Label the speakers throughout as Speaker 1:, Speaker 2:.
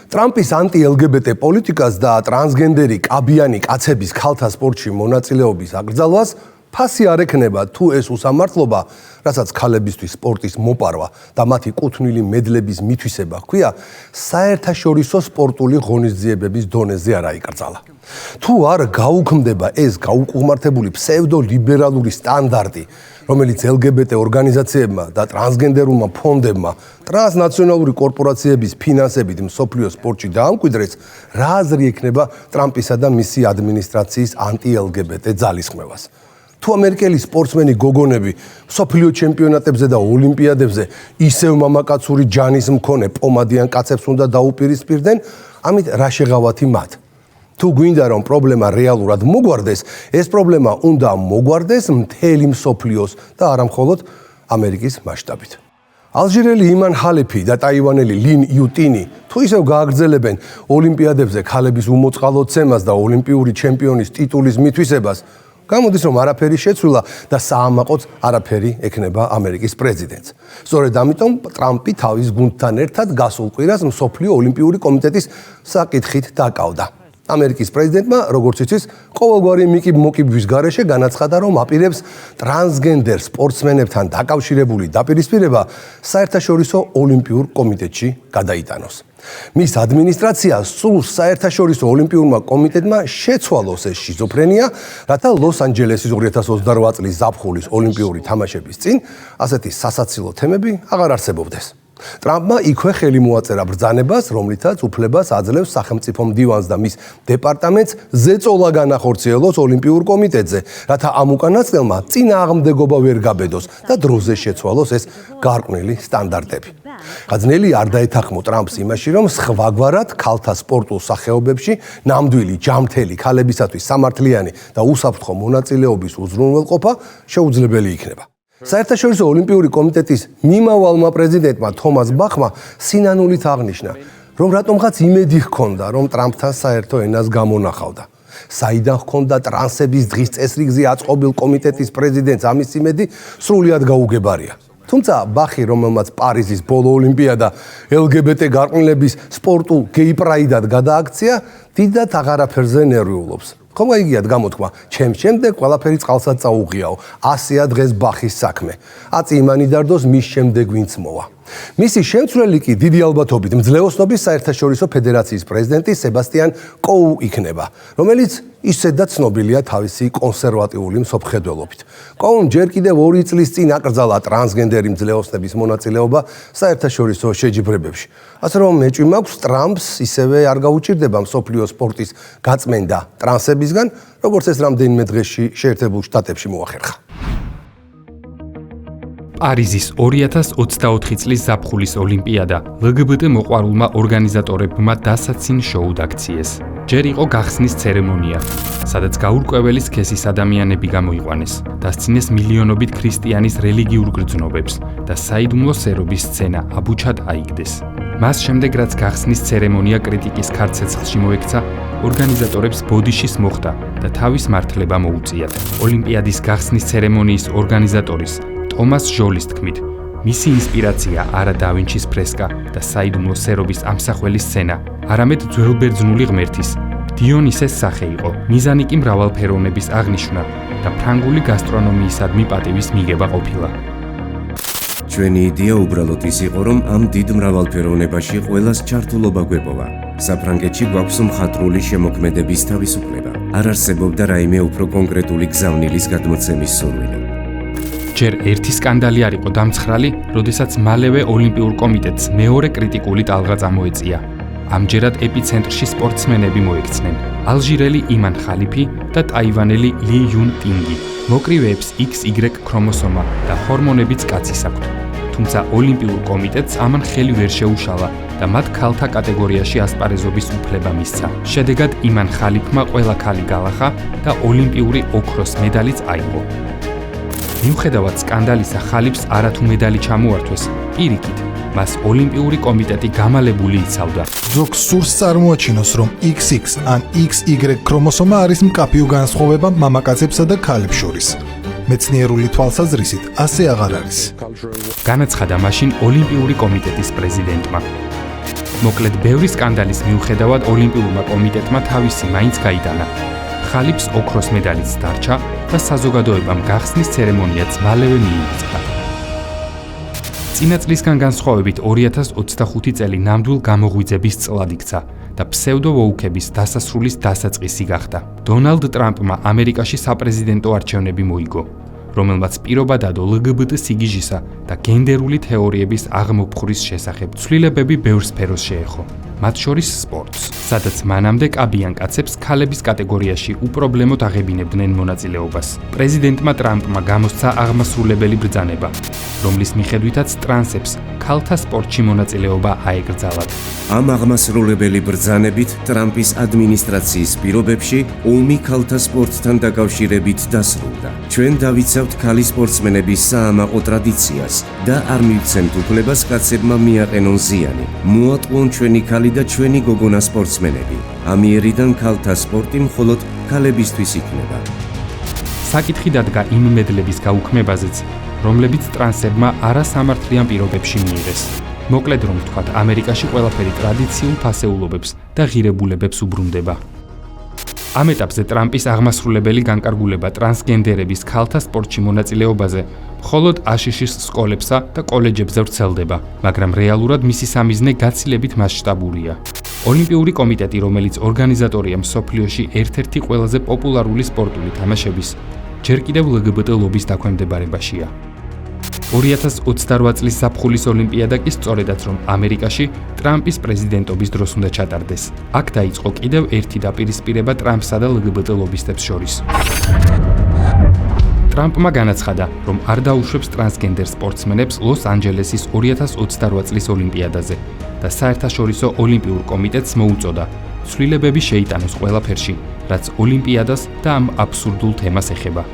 Speaker 1: ტრამპის ანტი-LGBT პოლიტიკას და ტრანსგენდერი კაბიანი კაცების ქალთა სპორტში მონაწილეობის აკრძალვას ფასი არ ექნება თუ ეს უსამართლობა, რასაც ქალებისთვის სპორტის მოპარვა და მათი კუთვნილი მედლების მითვისება ჰქვია, საერთაშორისო სპორტული ღონისძიებების დონეზე არ აიკრძალა. თუ არ გაუქმდება ეს გაუკუღმართებული ფსევდოლიბერალური სტანდარტი, რომელიც LGBT ორგანიზაციებმა და ტრანსგენდერულმა ფონდებმა ტრანსნაციონალური კორპორაციების ფინანსებით მსოფლიო სპორტში დაამკვიდრეს, რა აზრი ექნება ტრამპისა და მისი ადმინისტრაციის ანტი-LGBT ძალისხმევას. თუ ამერიკელი სპორტსმენი გოგონები მსოფლიო ჩემპიონატებზე და ოლიმპიადებზე ისევ მამაკაცური ჯანის მქონე პომადიან კაცებს უნდა დაუპირისპირდნენ, ამით რა შეღავათი მათ? თუ გვინდა რომ პრობლემა რეალურად მოგვარდეს, ეს პრობლემა უნდა მოგვარდეს მთელი მსოფლიოს და არა მხოლოდ ამერიკის მასშტაბით. ალჟირელი იმან ჰალეფი და ტაივანელი ლინ იუტინი თუ ისევ გააგრძელებენ ოლიმპიადებზე ქალების უმოწყალოდ ცემას და ოლიმპიური ჩემპიონის ტიტულის მითვისებას, გამოდის რომ არაფერი შეცვლილა და საამაყოც არაფერი ექნება ამერიკის პრეზიდენტს. სწორედ ამიტომ ტრამპი თავის გუნდთან ერთად გასულ კვირას მსოფლიო ოლიმპიური კომიტეტის საკითხით დაკავდა. ამერიკის პრეზიდენტმა, როგორც იცის, ყოველგვარი მოკიბვის გარეშე განაცხადა, რომ აპირებს ტრანსგენდერ სპორტსმენებთან დაკავშირებული დაპირისპირება საერთაშორისო ოლიმპიურ კომიტეტში გადაიტანოს. მის ადმინისტრაციას სულ საერთაშორისო ოლიმპიურმა კომიტეტმა შეცვალოს ეს შიზოფრენია, რათა ლოს-ანჯელესის 2028 წლის ზაფხულის ოლიმპიური თამაშების წინ ასეთი სასაცილო თემები აღარ არსებობდეს. ტრამპმა იქვე ხელი მოაწერა ბრძანებას, რომლითაც უფლებას აძლევს სახელმწიფო მდივანს და მის დეპარტამენტს ზეწოლა განახორციელოს ოლიმპიურ კომიტეტზე, რათა ამ უკანასკნელმა წინააღმდეგობა ვერ გაბედოს და დროზე შეცვალოს ეს გარკვეული სტანდარტები. ხაზნელი არ დაეთანხმო ტრამპს იმაში, რომ სხვაგვარად ქალთა სპორტულ სახეობებში ნამდვილი ჯამთელი ქალებისათვის სამართლიანი და უსაფრთხო მონაწილეობის უზრუნველყოფა შეუძლებელი იქნება. საერთაშორისო ოლიმპიური კომიტეტის მიმავალმა პრეზიდენტმა თომას ბახმა სინანულით აღნიშნა, რომ რატომღაც იმედი ჰქონდა, რომ ტრამპთან საერთო ენას გამონახავდა. საიდან ჰქონდა ტრანსების დღის წესრიგზე აწყობილ კომიტეტის პრეზიდენტს ამის იმედი სრულიად გაუგებარია. თუმცა ბახი, რომელმაც პარიზის ბოლო ოლიმპიადა LGBT გარყვნილების სპორტულ გეი პრაიდად გადააქცია, დიდად აღარაფერზე ნერვიულობს. ხომ გაიგიათ გამოთქმა, ჩემს შემდეგ ყველაფერი წყალსაც წაუღიაო, ასეა დღეს ბახის საქმე. აწი იმანი დარდოს მის შემდეგ ვინც მოვა. მისი შემცვლელი კი დიდი ალბათობით მძლეოსნობის საერთაშორისო ფედერაციის პრეზიდენტი სებასტიან კოუ იქნება, რომელიც ისედაც ცნობილია თავისი კონსერვატიული მსოფლმხედველობით. კოუმ ჯერ კიდევ 2 წლის წინ აკრძალა ტრანსგენდერი მძლეოსნების მონაწილეობა საერთაშორისო შეჯიბრებებში. ასე რომ მეჭვი მაქვს ტრამპს ისევე არ გაუჭირდება მსოფლიო სპორტის გაწმენდა ტრანსებისგან, როგორც ეს რამდენიმე დღეში შეერთებულ შტატებში მოახერხა.
Speaker 2: პარიზის 2024 წლის ზაფხულის ოლიმპიადა LGBT მოყვარულმა ორგანიზატორებმა დასაცინ შოუ დაქციეს. ჯერ იყო გახსნის ცერემონია, სადაც გაურკვეველი სქესის ადამიანები გამოიყვანეს, დასცინეს მილიონობით ქრისტიანის რელიგიურ გრძნობებს და საიდუმლო სერობის სცენა აბუჩად აიგდეს. მას შემდეგ, რაც გახსნის ცერემონია კრიტიკის ქარცეცხლში მოექცა, ორგანიზატორებს ბოდიშის მოხდა და თავის მართლება მოუწიათ. ოლიმპიადის გახსნის ცერემონიის ორგანიზატორის ტომას ჟოლის თქმით, მისი ინსპირაცია არა დავინჩის ფრესკა და საიდუმლო სერობის ამსახველი სცენა, არამედ ძველბერძნული ღმერთის, დიონისეს სახე იყო, მიზანი კი მრავალფეროვნების აღნიშვნა და ფრანგული გასტრონომიისადმი პატივის მიღება ყოფილა.
Speaker 3: ჩვენი იდეა უბრალოდ ის იყო, რომ ამ დიდ მრავალფეროვნებაში ყველას ჩართულობა გვეპოვა. საფრანგეთში გვაქვს მხატვრული შემოქმედების თავისუფლება. არ არსებობდა რაიმე უფრო კონკრეტული გზავნილის გადმოცემის სურვილი.
Speaker 2: ჯერ ერთი სკანდალი არ იყო დამცხრალი, როდესაც მალევე ოლიმპიურ კომიტეტს მეორე კრიტიკული ტალღა წამოეწია. ამჯერად ეპიცენტრში სპორტსმენები მოექცნენ. ალჟირელი იმან ხალიფი და ტაივანელი ალი იუნ ტინგი. მოკრივეებს XY ქრომოსომა და ჰორმონებიც კაცის აქვთ. თუმცა ოლიმპიურ კომიტეტს ამან ხელი ვერ შეუშალა და მათ ქალთა კატეგორიაში ასპარეზობის უფლება მისცა. შედეგად იმან ხალიფმა ყველა ქალი გალახა და ოლიმპიური ოქროს მედალიც აიღო. მიუხედავად სკანდალისა, ხალიფს არათუ медალი ჩამოართვეს, პირიქით, მას ოლიმპიური კომიტეტი გამალებული იცავდა.
Speaker 4: ზოგს სურს წარმოაჩინოს, რომ XX ან XY ქრომოსომა არის მკაფიო განსხვავება მამაკაცებსა და ქალებს შორის. მეცნიერული თვალსაზრისით ასე აღარ არის.
Speaker 2: განაცხადა მაშინ ოლიმპიური კომიტეტის პრეზიდენტმა. მოკლედ, ბევრი სკანდალის მიუხედავად ოლიმპიურმა კომიტეტმა თავისი მაინც გაიტანა. ხალიფს ოქროს მედალიც დარჩა და საზოგადოებამ გახსნის ცერემონიაც მალევე მიიღწია. წინა წლისგან განსხვავებით 2025 წელი ნამდვილ გამოღვიძების წლად იქცა და ფსევდო-ვოუქების დასასრულის დასაწყისი გახდა. დონალდ ტრამპმა ამერიკაში საპრეზიდენტო არჩევნები მოიგო, რომელმაც პირობა დადო LGBT სიგიჟისა და გენდერული თეორიების აღმოფხვრის შესახებ ცვლილებები ბევრ სფეროს შეეხო, მათ შორის სპორტს, სადაც მანამდე კაბიან კაცებს ქალების კატეგორიაში უპრობლემოდ აღებინებდნენ მონაწილეობას. პრეზიდენტმა ტრამპმა გამოსცა აღმასრულებელი ბრძანება, რომლის მიხედვითაც ტრანსებს ქალთა სპორტში მონაწილეობა აეკრძალათ.
Speaker 3: ამ აღმასრულებელი ბრძანებით ტრამპის ადმინისტრაციის პირობებში ომი ქალთა სპორტთან დაკავშირებით დასრულდა. ჩვენ დავიცავთ ქალი სპორტსმენების საამაყო ტრადიციას და არ მივცემთ უფლებას კაცებმა მიაყენონ ზიანი. მოატყუონ ჩვენი ქალი და ჩვენი გოგონა სპორტსმენები. ამიერიდან ქალთა სპორტი მხოლოდ ქალებისთვის იქნება.
Speaker 2: საკითხი დადგა იმ მედლების გაუქმებაზეც, რომლებიც ტრანსებმა არასამართლიან პირობებში მიიღეს. მოკლედ რომ ვთქვათ, ამერიკაში ყველაფერი ტრადიციულ ფასეულობებს და ღირებულებებს უბრუნდება. ამ ეტაპზე ტრამპის აღმასრულებელი განკარგულება ტრანსგენდერების ქალთა სპორტში მონაწილეობაზე მხოლოდ აშშ-ის სკოლებსა და კოლეჯებზე ვრცელდება, მაგრამ რეალურად მისი სამიზნე გაცილებით მასშტაბურია. ოლიმპიური კომიტეტი, რომელიც ორგანიზატორია მსოფლიოში ერთ-ერთი ყველაზე პოპულარული სპორტული თამაშების, ჯერ კიდევ LGBT ლობის დაქვემდებარებაშია. 2028 წლის ზაფხულის ოლიმპიადა კი სწორედაც რომ ამერიკაში ტრამპის პრეზიდენტობის დროს უნდა ჩატარდეს. აქ დაიწყო კიდევ ერთი დაპირისპირება ტრამპსა და LGBT ლობისტებს შორის. ტრამპმა განაცხადა, რომ არ დაუშვებს ტრანსგენდერ სპორტსმენებს ლოს-ანჯელესის 2028 წლის ოლიმპიადაზე და საერთაშორისო ოლიმპიურ კომიტეტს მოუწოდა ცვლილებები შეიტანოს ყველაფერში, რაც ოლიმპიადას და ამ აბსურდულ თემას ეხება.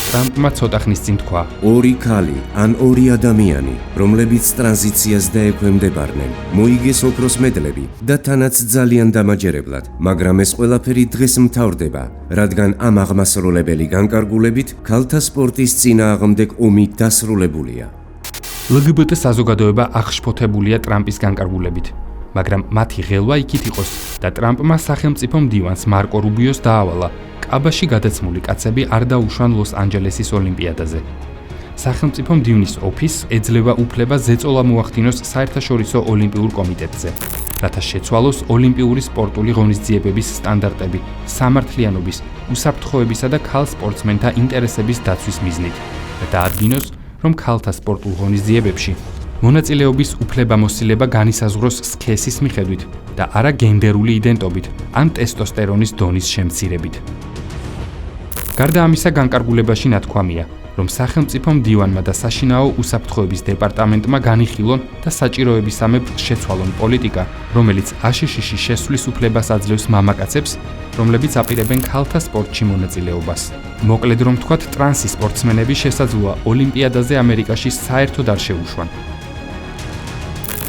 Speaker 2: ტრამპმა ცოტა ხნის წინ თქვა:
Speaker 3: ორი ქალი ან ორი ადამიანი, რომლებიც ტრანზიციას დაექვემდებარნენ, მოიგეს ოქროს მედლები და თანაც ძალიან დამაჯერებლად, მაგრამ ეს ყველაფერი დღეს მთავრდება, რადგან ამ აღმასრულებელი განკარგულებით ქალთა სპორტის წინააღმდეგ ომი დასრულებულია.
Speaker 2: LGBT საზოგადოება აღშფოთებულია ტრამპის განკარგულებით, მაგრამ მათი ღელვა იქით იყოს და ტრამპმა სახელმწიფო მდივანს მარკო რუბიოს დაავალა კაბაში გადაცმული კაცები არ დაუშვან ლოს-ანჯელესის ოლიმპიადაზე. სახელმწიფო მდივნის ოფისს ეძლევა უფლება ზეწოლა მოახდინოს საერთაშორისო ოლიმპიურ კომიტეტზე, რათა შეცვალოს ოლიმპიური სპორტული ღონისძიებების სტანდარტები სამართლიანობის, უსაფრთხოებისა და ქალ სპორტსმენთა ინტერესების დაცვის მიზნით და დაადგინოს, რომ ქალთა სპორტულ ღონისძიებებში მონაწილეობის უფლებამოსილება განისაზღვროს სქესის მიხედვით და არა გენდერული იდენტობით ან ტესტოსტერონის დონის შემცირებით. გარდა ამისა, განკარგულებაში ნათქვამია, რომ სახელმწიფო მდივანმა და საშინაო უსაფრთხოების დეპარტამენტმა განიხილონ და საჭიროებისამებრ შეცვალონ პოლიტიკა, რომელიც აშშ-ში შესვლის უფლებას აძლევს მამაკაცებს, რომლებიც აპირებენ ქალთა სპორტში მონაწილეობას. მოკლედ რომ ვთქვათ, ტრანსი სპორტსმენები შესაძლოა ოლიმპიადაზე ამერიკაში საერთოდ არ შეუშვან.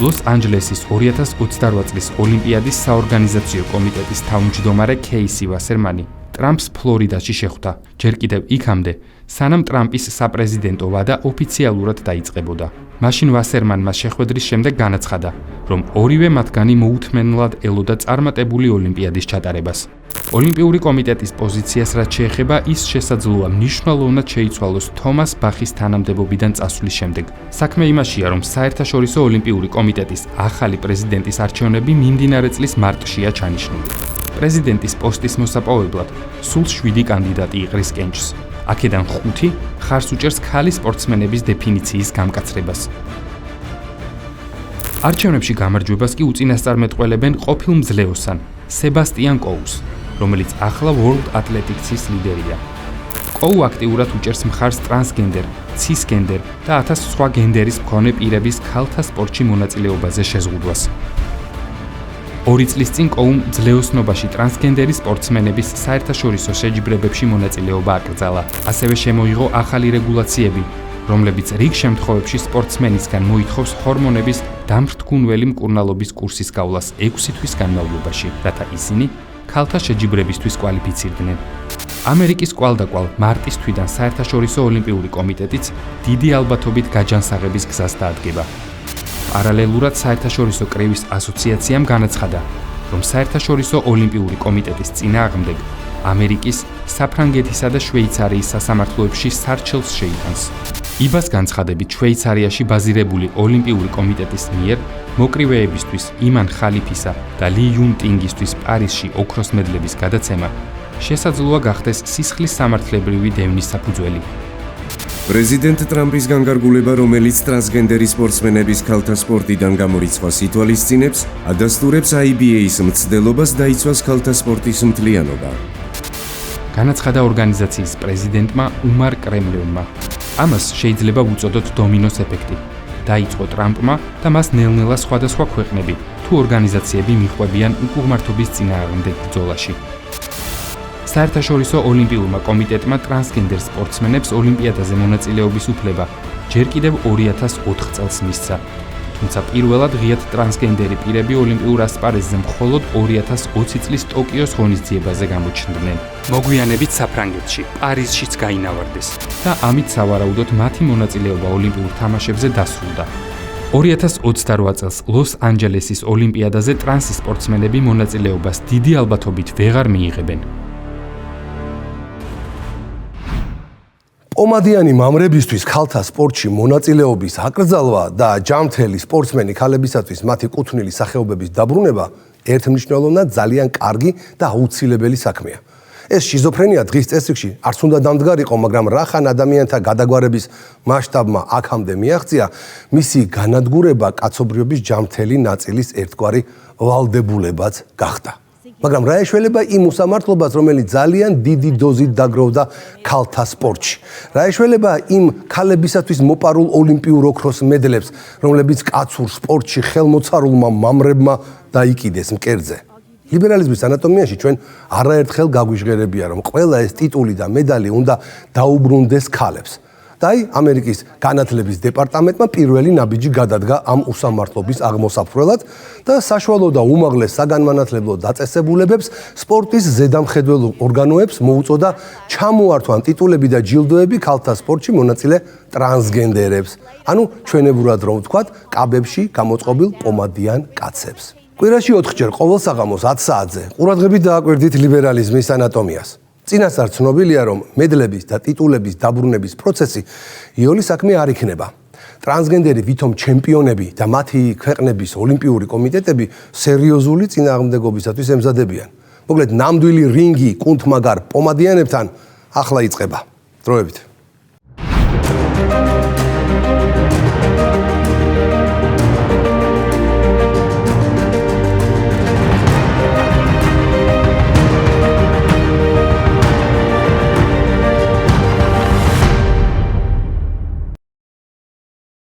Speaker 2: ლოს-ანჯელესის 2028 წლის ოლიმპიადის საორგანიზაციო კომიტეტის თავმჯდომარე კეისი ვასერმანი ტრამპს ფლორიდაში შეხვდა, ჯერ კიდევ იქამდე, სანამ ტრამპის საპრეზიდენტო ვადა ოფიციალურად დაიწყებოდა. მაშინ ვასერმანმა შეხვედრის შემდეგ განაცხადა, რომ ორივე მათგანი მოუთმენლად ელოდა წარმატებული ოლიმპიადის ჩატარებას. ოლიმპიური კომიტეტის პოზიციას რაც შეეხება, ის შესაძლოა მნიშვნელოვნად შეიცვალოს თომას ბახის თანამდებობიდან წასვლის შემდეგ. საქმე იმაშია, რომ საერთაშორისო ოლიმპიური კომიტეტის ახალი პრეზიდენტის არჩევნები მიმდინარე წლის მარტშია ჩანიშნული. პრეზიდენტის პოსტის მოსაპოვებლად სულ 7 კანდიდატი იყრის კენჭს. აქედან 5 ხარს უჭერს ქალი სპორტსმენების დეფინიციის გამკაცრებას. არჩევნებში გამარჯვებას კი უწინასწარმეტყველებენ ყოფილ მძლეოსან სებასტიან კოუს, რომელიც ახლა World Athletics-ის ლიდერია. კოუ აქტიურად უჭერს მხარს ტრანსგენდერ, ცისგენდერ და 1000 სხვა გენდერის მქონე პირების ქალთა სპორტში მონაწილეობაზე შეზღუდვას. 2 წლის წინ კოუმ ძლეოსნობაში ტრანსგენდერი სპორტსმენების საერთაშორისო შეჯიბრებებში მონაწილეობა აკრძალა. ასევე შემოიღო ახალი რეგულაციები, რომლებიც რიგ შემთხვევებში სპორტსმენისგან მოითხოვს ჰორმონების დამრთგუნველი მკურნალობის კურსის გავლას 6 თვის განმავლობაში, რათა ისინი ქალთა შეჯიბრებისთვის კვალიფიცირდნენ. ამერიკის კვალდაკვალ მარტის თვიდან საერთაშორისო ოლიმპიური კომიტეტიც დიდი ალბათობით გაჯანსაღების გზას დაადგება. პარალელურად საერთაშორისო კრივის ასოციაციამ განაცხადა, რომ საერთაშორისო ოლიმპიური კომიტეტის წინააღმდეგ ამერიკის, საფრანგეთისა და შვეიცარიის სასამართლოებში სარჩელს შეიტანს. იბას განცხადებით შვეიცარიაში ბაზირებული ოლიმპიური კომიტეტის მიერ მოკრივეებისთვის იმან ხალიფისა და ალი იუნტინგისთვის პარიზში ოქროს მედლების გადაცემა შესაძლოა გახდეს სისხლის სამართლებრივი დევნის საფუძველი.
Speaker 3: პრეზიდენტ ტრამპის განკარგულება, რომელიც ტრანსგენდერი სპორტსმენების ქალთა სპორტიდან გამორიცხვას ითვალისწინებს, ადასტურებს IBA-ის მცდელობას დაიცვას ქალთა სპორტის მთლიანობა.
Speaker 2: განაცხადა ორგანიზაციის პრეზიდენტმა უმარ კრემლიონმა. ამას შეიძლება უწოდოთ დომინოს ეფექტი. დაიწყო ტრამპმა და მას ნელ-ნელა სხვადასხვა ქვეყნები თუ ორგანიზაციები მიჰყვებიან უკუღმართობის წინააღმდეგ ბრძოლაში. საერთაშორისო ოლიმპიურმა კომიტეტმა ტრანსგენდერ სპორტსმენებს ოლიმპიადაზე მონაწილეობის უფლება ჯერ კიდევ 2004 წელს მისცა. თუმცა პირველად ღიად ტრანსგენდერი პირები ოლიმპიურ ასპარეზზე მხოლოდ 2020 წლის ტოკიოს ღონისძიებაზე გამოჩნდნენ. მოგვიანებით საფრანგეთში, პარიზშიც გაინავარდეს და ამით სავარაუდოდ მათი მონაწილეობა ოლიმპიურ თამაშებზე დასრულდა. 2028 წელს ლოს-ანჯელესის ოლიმპიადაზე ტრანსი სპორტსმენები მონაწილეობას დიდი ალბათობით ვეღარ მიიღებენ.
Speaker 1: პომადიანი მამრებისთვის ქალთა სპორტში მონაწილეობის აკრძალვა და ჯამთელი სპორტსმენი ქალებისათვის მათი კუთვნილი სახეობების დაბრუნება ერთმნიშვნელოვნად ძალიან კარგი და აუცილებელი საქმეა. ეს შიზოფრენია დღის წესრიგში არც უნდა დამდგარიყო, მაგრამ რახან ადამიანთა გადაგვარების მასშტაბმა აქამდე მიაღწია, მისი განადგურება კაცობრიობის ჯამთელი ნაწილის ერთგვარი ვალდებულებაც გახდა. მაგრამ რა ეშველება იმ უსამართლობას, რომელიც ძალიან დიდი დოზით დაგროვდა ქალთა სპორტში? რა ეშველება იმ ქალებისათვის მოპარულ ოლიმპიურ ოქროს მედლებს, რომლებიც კაცურ სპორტში ხელმოცარულმა მამრებმა დაიკიდეს მკერდზე? ლიბერალიზმის ანატომიაში ჩვენ არაერთხელ გაგვიჟღერებია, რომ ყველა ეს ტიტული და მედალი უნდა დაუბრუნდეს ქალებს. და აი, ამერიკის განათლების დეპარტამენტმა პირველი ნაბიჯი გადადგა ამ უსამართლობის აღმოსაფრველად და საშუალო და უმაღლეს საგანმანათლებლო დაწესებულებებს სპორტის ზედამხედველ ორგანოებს მოუწოდა ჩამოართვან ტიტულები და ჯილდოები ქალთა სპორტში მონაწილე ტრანსგენდერებს, ანუ ჩვენებურად რომ ვთქვათ, კაბებში გამოწყობილ პომადიან კაცებს. კვირაში 4-ჯერ ყოველ საღამოს 10 საათზე ყურადღებით დააკვირდით ლიბერალიზმის ანატომიას. წინასწარ ცნობილია, რომ მედლების და ტიტულების დაბრუნების პროცესი იოლი საქმე არ იქნება. ტრანსგენდერი ვითომ ჩემპიონები და მათი ქვეყნების ოლიმპიური კომიტეტები სერიოზული წინააღმდეგობისათვის ემზადებიან. მოკლედ, ნამდვილი რინგი კუნთმაგარ პომადიანებთან ახლა იწყება. დროებით.